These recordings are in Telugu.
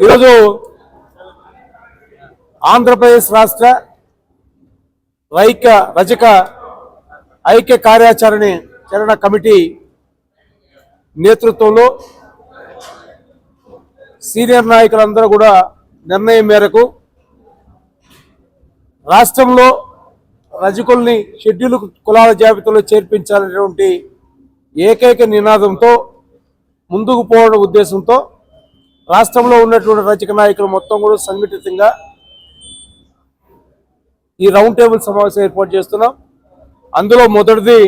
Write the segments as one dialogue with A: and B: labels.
A: ఈరోజు ఆంధ్రప్రదేశ్ రాష్ట్ర రజక ఐక్య కార్యాచరణ కమిటీ నేతృత్వంలో సీనియర్ నాయకులందరూ కూడా నిర్ణయం మేరకు రాష్ట్రంలో రజకుల్ని షెడ్యూల్ కులాల జాబితాలో చేర్పించాలనేటువంటి ఏకైక నినాదంతో ముందుకు పోవడం ఉద్దేశంతో రాష్ట్రంలో ఉన్నటువంటి రజక నాయకులు మొత్తం కూడా సంఘటితంగా ఈ రౌండ్ టేబుల్ సమావేశం ఏర్పాటు చేస్తున్నాం. అందులో మొదటిది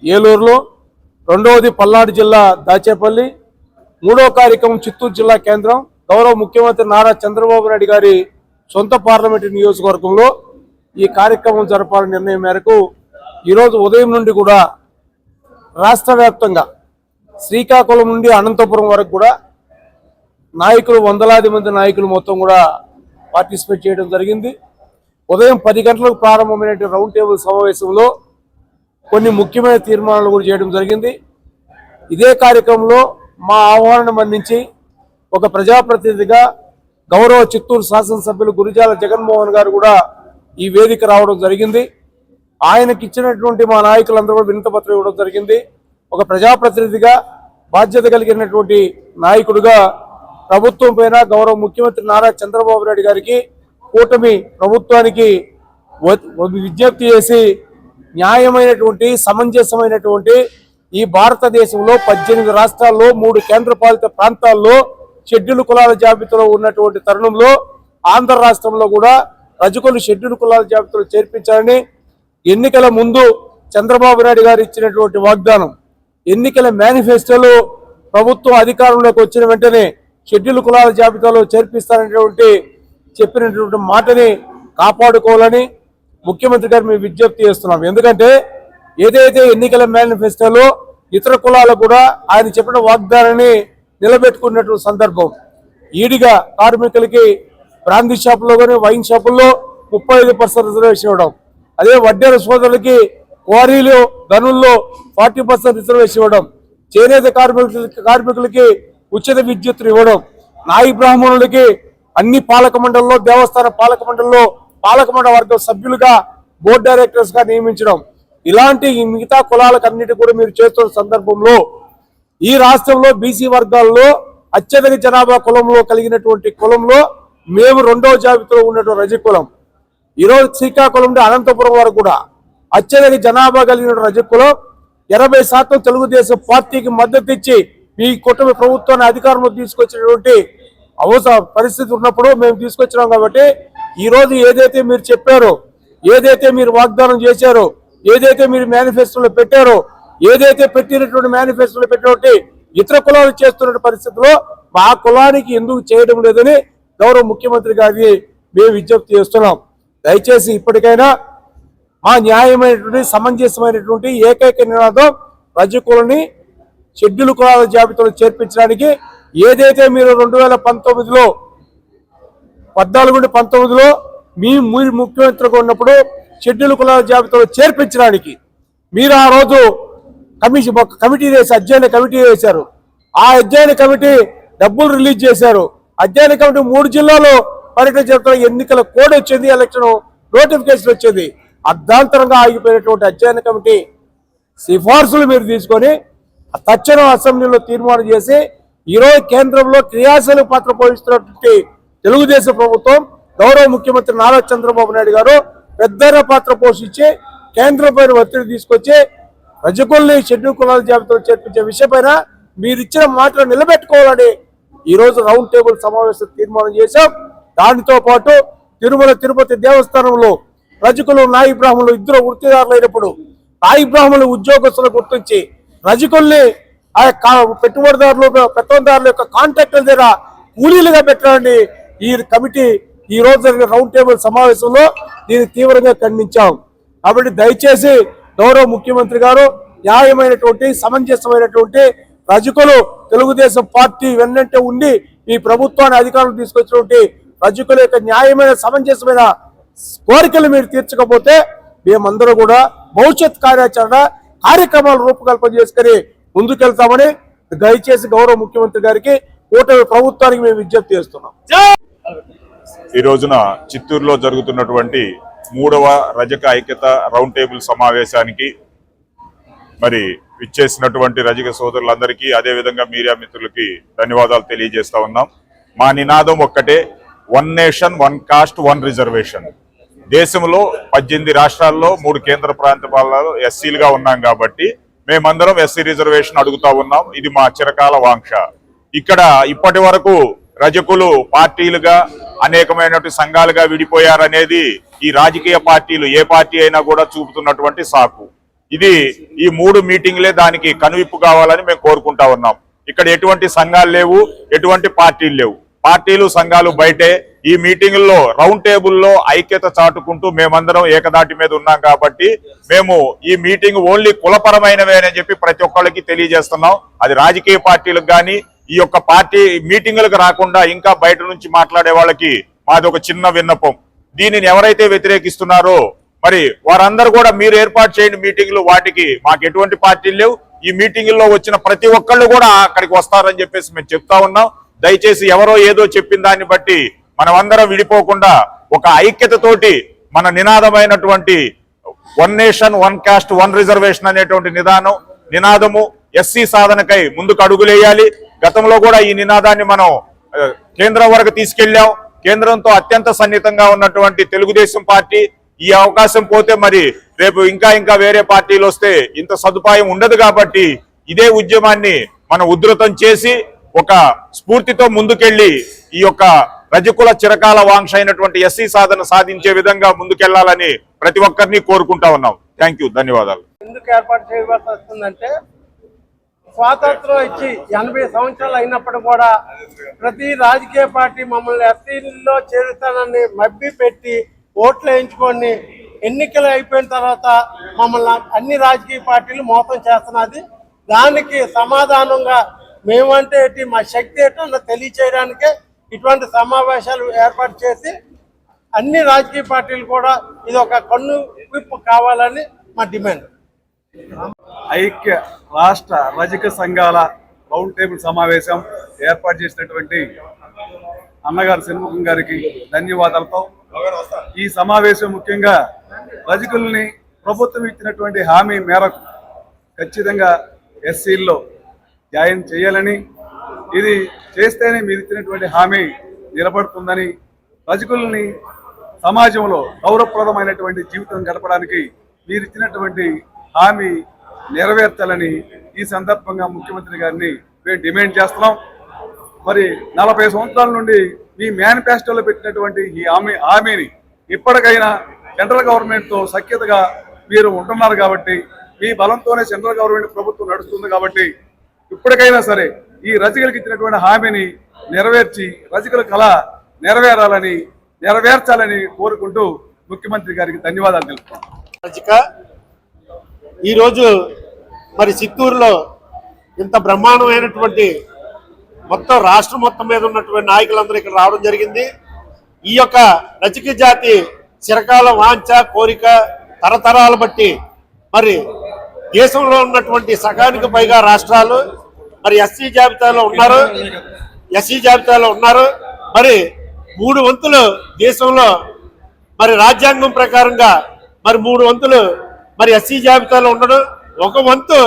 A: ఏలూరులో, రెండవది పల్నాడు జిల్లా దాచేపల్లి, మూడవ కార్యక్రమం చిత్తూరు జిల్లా కేంద్రం గౌరవ ముఖ్యమంత్రి నారా చంద్రబాబు నాయుడు గారి సొంత పార్లమెంటు నియోజకవర్గంలో ఈ కార్యక్రమం జరపాలని నిర్ణయం మేరకు ఈరోజు ఉదయం నుండి కూడా రాష్ట్ర వ్యాప్తంగా శ్రీకాకుళం నుండి అనంతపురం వరకు కూడా నాయకులు, వందలాది మంది నాయకులు మొత్తం కూడా పార్టిసిపేట్ చేయడం జరిగింది. ఉదయం 10 గంటలకు ప్రారంభమైన రౌండ్ టేబుల్ సమావేశంలో కొన్ని ముఖ్యమైన తీర్మానాలు కూడా చేయడం జరిగింది. ఇదే కార్యక్రమంలో మా ఆహ్వానం మన్నించి ఒక ప్రజాప్రతినిధిగా గౌరవ చిత్తూరు శాసనసభ్యులు గురిజాల జగన్మోహన్ గారు కూడా ఈ వేదిక రావడం జరిగింది. ఆయనకి ఇచ్చినటువంటి మా నాయకులందరూ కూడా వినతిపత్రం ఇవ్వడం జరిగింది. ఒక ప్రజాప్రతినిధిగా బాధ్యత కలిగినటువంటి నాయకుడిగా ప్రభుత్వం పైన గౌరవ ముఖ్యమంత్రి నారా చంద్రబాబు నాయుడు గారికి, కూటమి ప్రభుత్వానికి విజ్ఞప్తి చేసి న్యాయమైనటువంటి, సమంజసమైనటువంటి ఈ భారతదేశంలో 18 రాష్ట్రాల్లో 3 కేంద్రపాలిత ప్రాంతాల్లో షెడ్యూల్ కులాల జాబితాలో ఉన్నటువంటి తరుణంలో ఆంధ్ర రాష్ట్రంలో కూడా రజకులు షెడ్యూల్ కులాల జాబితాలో చేర్పించాలని ఎన్నికల ముందు చంద్రబాబు నాయుడు గారు ఇచ్చినటువంటి వాగ్దానం, ఎన్నికల మేనిఫెస్టోలో ప్రభుత్వం అధికారంలోకి వచ్చిన వెంటనే షెడ్యూల్ కులాల జాబితాలో చేర్పిస్తారనేటువంటి చెప్పినటువంటి మాటని కాపాడుకోవాలని ముఖ్యమంత్రి గారు మేము విజ్ఞప్తి చేస్తున్నాం. ఎందుకంటే ఏదైతే ఎన్నికల మేనిఫెస్టోలో ఇతర కులాలు కూడా ఆయన చెప్పిన వాగ్దానాన్ని నిలబెట్టుకున్నటువంటి సందర్భం. ఈడిగా కార్మికులకి బ్రాందీ షాపుల్లో కానీ వైన్ షాపుల్లో 35% రిజర్వేషన్ ఇవ్వడం, అదే వడ్డేర సోదరులకి క్వారీలు, గనుల్లో 40% రిజర్వేషన్ ఇవ్వడం, చేనేత కార్మికులకి ఉచిత విద్యుత్తులు ఇవ్వడం, నాయి బ్రాహ్మణులకి అన్ని పాలక మండలిలో, దేవస్థాన పాలక మండలిలో పాలక మండలి వర్గ సభ్యులుగా బోర్డు డైరెక్టర్స్ గా నియమించడం, ఇలాంటి ఈ మిగతా కులాలకు అన్నిటి కూడా మీరు చేస్తున్న సందర్భంలో ఈ రాష్ట్రంలో బీసీ వర్గాల్లో అత్యధిక జనాభా కులంలో కలిగినటువంటి కులంలో మేము 2వ జాబితాలో ఉన్నటువంటి రజక కులం. ఈరోజు శ్రీకాకుళం నుండి అనంతపురం వరకు కూడా అత్యధిక జనాభా కలిగిన రజక కులం 80% తెలుగుదేశం పార్టీకి మద్దతు ఇచ్చి ఈ కూటమి ప్రభుత్వాన్ని అధికారంలో తీసుకొచ్చినటువంటి పరిస్థితి ఉన్నప్పుడు మేము తీసుకొచ్చినాం. కాబట్టి ఈరోజు ఏదైతే మీరు చెప్పారో, ఏదైతే మీరు వాగ్దానం చేశారో, ఏదైతే మీరు మేనిఫెస్టోలో పెట్టారో, ఏదైతే పెట్టినటువంటి మేనిఫెస్టోలో పెట్టినటువంటి ఇతర కులాలు చేస్తున్న పరిస్థితిలో మా కులానికి ఎందుకు చేయడం లేదని గౌరవ ముఖ్యమంత్రి గారిని మేము విజ్ఞప్తి చేస్తున్నాం. దయచేసి ఇప్పటికైనా మా న్యాయమైనటువంటి, సమంజసమైనటువంటి ఏకైక నినాదం రజకులని షెడ్యూల్ కులాల జాబితాలో చేర్పించడానికి ఏదైతే మీరు 2019లో 14 నుండి 19లో మీరు ముఖ్యమంత్రిగా ఉన్నప్పుడు షెడ్యూల్ కులాల జాబితాలో చేర్పించడానికి మీరు ఆ రోజు కమిటీ వేసి అధ్యయన కమిటీ వేశారు. ఆ అధ్యయన కమిటీ డబ్బులు రిలీజ్ చేశారు. అధ్యయన కమిటీ 3 జిల్లాలో పర్యటన జరుగుతున్న ఎన్నికల కోడ్ వచ్చింది, ఎలక్షన్ నోటిఫికేషన్ వచ్చింది. అర్ధాంతరంగా ఆగిపోయినటువంటి అధ్యయన కమిటీ సిఫార్సులు మీరు తీసుకొని తక్షణం అసెంబ్లీలో తీర్మానం చేసి ఈరోజు కేంద్రంలో క్రియాశీలక పాత్ర పోషిస్తున్నటువంటి తెలుగుదేశం ప్రభుత్వం, గౌరవ ముఖ్యమంత్రి నారా చంద్రబాబు నాయుడు గారు పెద్దన పాత్ర పోషించి కేంద్రం పైన ఒత్తిడి తీసుకొచ్చి రజకుల్ని షెడ్యూల్ కులాల జాబితాలో చేర్పించే విషయపైన మీరు ఇచ్చిన మాటలు నిలబెట్టుకోవాలని ఈరోజు రౌండ్ టేబుల్ సమావేశం తీర్మానం చేశాం. దానితో పాటు తిరుమల తిరుపతి దేవస్థానంలో రజకులు, నాయి బ్రాహ్మణులు ఇద్దరు వృత్తిదారులైనప్పుడు నాయి బ్రాహ్మణుల ఉద్యోగస్తులు గుర్తించి రజకుల్ని ఆ పెట్టుబడిదారుల యొక్క కాంట్రాక్టుల దగ్గర కూలీలుగా పెట్టాలని ఈ కమిటీ ఈ రోజు జరిగిన రౌండ్ టేబుల్ సమావేశంలో దీన్ని తీవ్రంగా ఖండించాం. కాబట్టి దయచేసి గౌరవ ముఖ్యమంత్రి గారు న్యాయమైనటువంటి, సమంజసమైనటువంటి రజకులు తెలుగుదేశం పార్టీ వెన్నంటే ఉండి ఈ ప్రభుత్వాన్ని అధికారులు తీసుకొచ్చినటువంటి రజకుల యొక్క న్యాయమైన, సమంజసమైన కోరికలు మీరు తీర్చకపోతే మేమందరూ కూడా భవిష్యత్ కార్యాచరణ కార్యక్రమాలు రూపకల్పన చేసుకుని ముందుకెళ్తామని దయచేసి గౌరవ ముఖ్యమంత్రి గారికి కూటమి ప్రభుత్వానికి మేము విజ్ఞప్తి చేస్తున్నాం.
B: ఈ రోజున చిత్తూరులో జరుగుతున్నటువంటి 3వ రజక ఐక్యత రౌండ్ టేబుల్ సమావేశానికి మరి విచ్చేసినటువంటి రజక సోదరులందరికీ అదేవిధంగా మీడియా మిత్రులకి ధన్యవాదాలు తెలియజేస్తా ఉన్నాం. మా నినాదం ఒక్కటే, 1 నేషన్ 1 కాస్ట్ 1 రిజర్వేషన్. దేశంలో 18 రాష్ట్రాల్లో 3 కేంద్ర ప్రాంతాలలో ఎస్సీలుగా ఉన్నాం కాబట్టి మేమందరం ఎస్సీ రిజర్వేషన్ అడుగుతా ఉన్నాం. ఇది మా చిరకాల వాంక్ష. ఇక్కడ ఇప్పటి వరకు రజకులు పార్టీలుగా అనేకమైనటువంటి సంఘాలుగా విడిపోయారనేది ఈ రాజకీయ పార్టీలు ఏ పార్టీ అయినా కూడా చూపుతున్నటువంటి సాకు. ఇది ఈ 3 మీటింగ్లే దానికి కనువిప్పు కావాలని మేము కోరుకుంటా ఉన్నాం. ఇక్కడ ఎటువంటి సంఘాలు లేవు, ఎటువంటి పార్టీలు లేవు. పార్టీలు సంఘాలు బయటే. ఈ మీటింగుల్లో రౌండ్ టేబుల్లో ఐక్యత చాటుకుంటూ మేమందరం ఏకదాటి మీద ఉన్నాం కాబట్టి మేము ఈ మీటింగ్ ఓన్లీ కులపరమైనవే అని చెప్పి ప్రతి ఒక్కళ్ళకి తెలియజేస్తున్నాం. అది రాజకీయ పార్టీలకు కానీ ఈ యొక్క పార్టీ మీటింగులకు రాకుండా ఇంకా బయట నుంచి మాట్లాడే వాళ్ళకి మాది ఒక చిన్న విన్నపం. దీనిని ఎవరైతే వ్యతిరేకిస్తున్నారో మరి వారందరూ కూడా మీరు ఏర్పాటు చేయండి మీటింగులు, వాటికి మాకు ఎటువంటి పార్టీలు లేవు. ఈ మీటింగుల్లో వచ్చిన ప్రతి ఒక్కళ్ళు కూడా అక్కడికి వస్తారని చెప్పేసి మేము చెప్తా ఉన్నాం. దయచేసి ఎవరో ఏదో చెప్పిన దాన్ని బట్టి మనమందరం విడిపోకుండా ఒక ఐక్యతతోటి మన నినాదమైనటువంటి 1 నేషన్ 1 కాస్ట్ 1 రిజర్వేషన్ అనేటువంటి నినాదము ఎస్సీ సాధనకై ముందుకు అడుగులేయాలి. గతంలో కూడా ఈ నినాదాన్ని మనం కేంద్రం వరకు తీసుకెళ్లాం. కేంద్రంతో అత్యంత సన్నిహితంగా ఉన్నటువంటి తెలుగుదేశం పార్టీ ఈ అవకాశం పోతే మరి రేపు ఇంకా వేరే పార్టీలు వస్తే ఇంత సదుపాయం ఉండదు కాబట్టి ఇదే ఉద్యమాన్ని మనం ఉధృతం చేసి ఒక స్ఫూర్తితో ముందుకెళ్లి ఈ యొక్క రజకుల చిరకాల వాంక్ష అయినటువంటి ఎస్సీ సాధన సాధించే విధంగా ముందుకెళ్లాలని ప్రతి ఒక్కరిని కోరుకుంటా ఉన్నాం. థ్యాంక్ యూ, ధన్యవాదాలు.
C: ఎందుకు ఏర్పాటు చేయవలసి వస్తుందంటే స్వాతంత్రం ఇచ్చి 80 సంవత్సరాలు అయినప్పుడు కూడా ప్రతి రాజకీయ పార్టీ మమ్మల్ని ఎస్సీల్లో చేరుతానని మభ్య పెట్టి ఓట్లు వేయించుకొని ఎన్నికలు అయిపోయిన తర్వాత మమ్మల్ని అన్ని రాజకీయ పార్టీలు మోసం చేస్తున్నది. దానికి సమాధానంగా మేమంటే ఏంటి, మా శక్తి ఏంటో తెలియచేయడానికే ఇటువంటి సమావేశాలు ఏర్పాటు చేసి అన్ని రాజకీయ పార్టీలు కూడా ఇది ఒక కన్ను విప్పు కావాలని మా డిమాండ్.
D: ఐక్య రాష్ట్ర రజక సంఘాల రౌండ్ టేబుల్ సమావేశం ఏర్పాటు చేసినటువంటి అన్నగారు షణ్ముఖం గారికి ధన్యవాదాలతో ఈ సమావేశం ముఖ్యంగా రజకుల్ని ప్రభుత్వం ఇచ్చినటువంటి హామీ మేరకు ఖచ్చితంగా ఎస్సీల్లో జాయిన్ చేయాలని, ఇది చేస్తేనే మీరు ఇచ్చినటువంటి హామీ నిలబడుతుందని, రజకుల్ని సమాజంలో గౌరవప్రదమైనటువంటి జీవితం గడపడానికి మీరు ఇచ్చినటువంటి హామీ నెరవేర్చాలని ఈ సందర్భంగా ముఖ్యమంత్రి గారిని మేము డిమాండ్ చేస్తున్నాం. మరి 40 సంవత్సరాల నుండి మీ మేనిఫెస్టోలో పెట్టినటువంటి ఈ హామీని ఇప్పటికైనా సెంట్రల్ గవర్నమెంట్తో సఖ్యతగా మీరు ఉంటున్నారు కాబట్టి, మీ బలంతోనే సెంట్రల్ గవర్నమెంట్ ప్రభుత్వం నడుస్తుంది కాబట్టి ఇప్పటికైనా సరే ఈ రజకులకు ఇచ్చినటువంటి హామీని నెరవేర్చి రజకుల కళ నెరవేర్చాలని కోరుకుంటూ ముఖ్యమంత్రి గారికి ధన్యవాదాలు తెలుపుతున్నాం.
C: ఈరోజు మరి చిత్తూరులో ఇంత బ్రహ్మాండమైనటువంటి మొత్తం రాష్ట్రం మొత్తం మీద ఉన్నటువంటి నాయకులందరూ ఇక్కడ రావడం జరిగింది. ఈ యొక్క రజక జాతి చిరకాల వాంఛ కోరిక తరతరాలు బట్టి మరి దేశంలో ఉన్నటువంటి సగానికి పైగా రాష్ట్రాలు మరి ఎస్సీ జాబితాలో ఉన్నారు. మరి 3 వంతులు దేశంలో మరి రాజ్యాంగం ప్రకారంగా మరి 3 వంతులు మరి ఎస్సీ జాబితాలో ఉండడం, 1 వంతు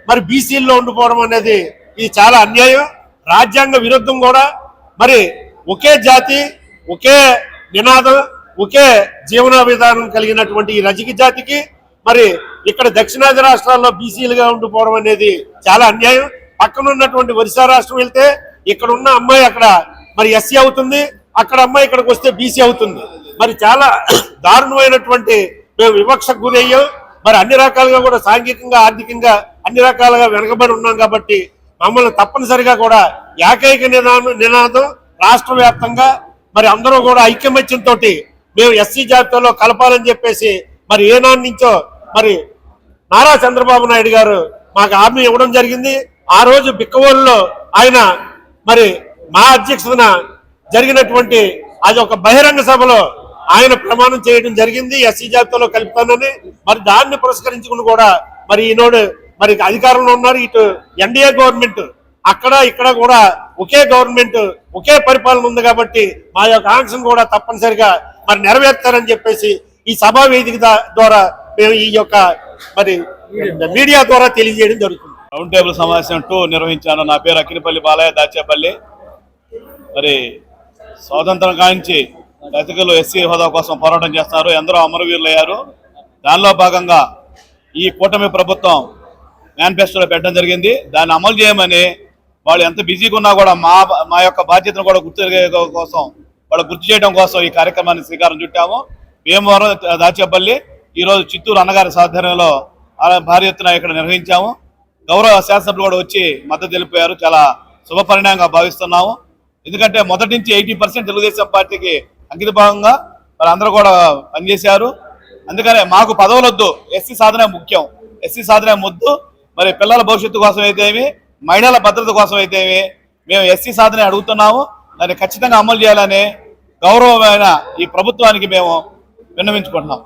C: మరి బీసీల్లో ఉండిపోవడం అనేది ఇది చాలా అన్యాయం, రాజ్యాంగ విరుద్ధం కూడా. మరి ఒకే జాతి, ఒకే నినాదం, ఒకే జీవన విధానం కలిగినటువంటి ఈ రజక జాతికి మరి ఇక్కడ దక్షిణాది రాష్ట్రాల్లో బీసీలుగా ఉండిపోవడం అనేది చాలా అన్యాయం. పక్కన ఉన్నటువంటి ఒరిస్సా రాష్ట్రం వెళ్తే ఇక్కడ ఉన్న అమ్మాయి అక్కడ మరి ఎస్సీ అవుతుంది, అక్కడ అమ్మాయి ఇక్కడికి వస్తే బీసీ అవుతుంది. మరి చాలా దారుణమైనటువంటి మేము వివక్షకు గురయ్యాం. మరి అన్ని రకాలుగా కూడా సాంఘికంగా, ఆర్థికంగా అన్ని రకాలుగా వెనకబడి ఉన్నాం కాబట్టి మమ్మల్ని తప్పనిసరిగా కూడా ఏకైక నినాదం రాష్ట్ర వ్యాప్తంగా మరి అందరూ కూడా ఐక్యమత్యంతో మేము ఎస్సీ జాబితాలో కలపాలని చెప్పేసి మరి ఏనాటి నుంచో మరి నారా చంద్రబాబు నాయుడు గారు మాకు హామీ ఇవ్వడం జరిగింది. ఆ రోజు బిక్కవోలులో ఆయన మరి మా అధ్యక్షతన జరిగినటువంటి అది ఒక బహిరంగ సభలో ఆయన ప్రమాణం చేయడం జరిగింది ఎస్సీ జాబితాలో కలుపుతానని. మరి దాన్ని పురస్కరించుకుని కూడా మరి ఈనాడు మరి అధికారంలో ఉన్నారు. ఇటు ఎన్డీఏ గవర్నమెంట్ అక్కడ ఇక్కడ కూడా ఒకే గవర్నమెంట్ ఒకే పరిపాలన ఉంది కాబట్టి మా యొక్క ఆంక్షను కూడా తప్పనిసరిగా మరి నెరవేర్తారని చెప్పేసి ఈ సభా వేదిక ద్వారా మేము ఈ యొక్క మరి మీడియా ద్వారా తెలియజేయడం జరుగుతుంది.
E: రౌండ్ టేబుల్ సమావేశం 2 నిర్వహించాను. నా పేరు అక్కినపల్లి బాలయ్య, దాచేపల్లి. మరి స్వాతంత్రం కాంచి దళితులు ఎస్సీ హోదా కోసం పోరాటం చేస్తున్నారు, ఎందరో అమరవీరులు అయ్యారు. దానిలో భాగంగా ఈ కూటమి ప్రభుత్వం మేనిఫెస్టోలో పెట్టడం జరిగింది. దాన్ని అమలు చేయమని వాళ్ళు ఎంత బిజీగా ఉన్నా కూడా మా యొక్క బాధ్యతను కూడా గుర్తు చేయడం కోసం ఈ కార్యక్రమాన్ని శ్రీకారం చుట్టాము. భీమవరం, దాచేపల్లి, ఈరోజు చిత్తూరు అన్నగారి సాధ్వర్యంలో భారీ ఎత్తున ఇక్కడ నిర్వహించాము. గౌరవ శాసనసభ్యులు కూడా వచ్చి మద్దతు తెలిపారు. చాలా శుభ పరిణామంగా భావిస్తున్నాము. ఎందుకంటే మొదటి నుంచి 80% తెలుగుదేశం పార్టీకి అంకితభావంగా మరి అందరూ కూడా పనిచేశారు. అందుకనే మాకు పదవులొద్దు, ఎస్సీ సాధన ముఖ్యం. ఎస్సీ సాధన ముద్దు. మరి పిల్లల భవిష్యత్తు కోసం అయితేమి, మహిళల భద్రత కోసం అయితేమి మేము ఎస్సీ సాధన అడుగుతున్నాము. దాన్ని ఖచ్చితంగా అమలు చేయాలని గౌరవమైన ఈ ప్రభుత్వానికి మేము విన్నవించుకుంటున్నాం.